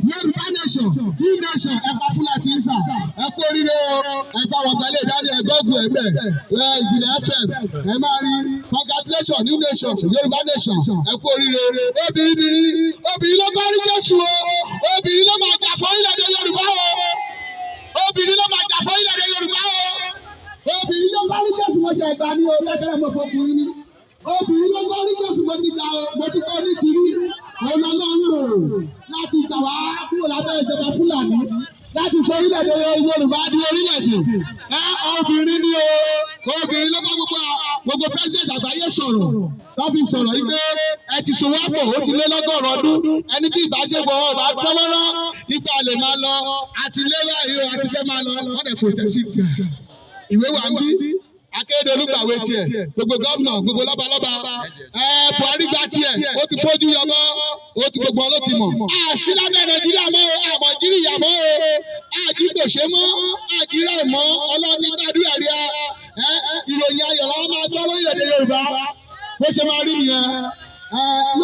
Yorùbá nation, new nation, ẹ̀ka Fúlàtí ń sà, ẹ kú oríire o, ẹ̀ka wọ̀gbẹ́lẹ̀ ìdání ẹ̀gbọ́gùn ẹ̀mẹ́, ìjìnlẹ̀ FM, ẹ máa rí congratulation new nation, Yorùbá nation, ẹ kú oríire. Obìnrin ló kọ́ rí Jésù o, obìnrin ló máa jà fún orílẹ̀-èdè Yorùbá o, obìnrin ló máa jà fún orílẹ̀-èdè Yorùbá o, obìnrin ló kọ́ rí Jésù mo ṣe ẹ̀gbá ní o, lẹ́gbẹ̀rẹ̀ mo fọkùnrin ní. Obìnrin ló kọ́ rí Jésù mo ti gbà o, mo ti kọ́ ní tìrí, ọ̀nà náà ń lò láti gbà wá kúrò lábẹ́ ìjọba Fúlàní, láti sọ orílẹ̀-èdè Yorùbá di orílẹ̀-èdè. Obìnrin ni o, obìnrin ló bá gbogbo president àgbáyé sọ̀rọ̀, wọ́n fi sọ̀rọ̀ yìí pé ẹ ti so wá pọ̀, ó ti lé lọ́gọ́rùn ọdún, ẹni tí ìbáṣepọ̀ ọba gbọ́wọ́rọ́ nípa lè máa lọ, àti lẹ́wà yìí o, àti fẹ́ máa lọ, wọ́n dẹ̀ fòtẹ́ sí ìwé wa ń bí. Akérédolú gbàwé tiẹ̀, gbogbo gómìnà, gbogbo lọ́balọ́ba, Buhari gba tiẹ̀, ó ti fojú yọmọ, ó ti gbogbo ló ti mọ̀. Àṣìlábẹ̀ Nàìjíríà mọ́ o, àmọ̀ Nàìjíríà mọ́ o, àjígbòṣe mọ́, àjírà mọ́, ọlọ́tí gbàdúrà rí a. Ìròyìn ayọ̀ làwọn máa gbọ́ lórílẹ̀-èdè Yorùbá, bó ṣe máa rí nìyẹn.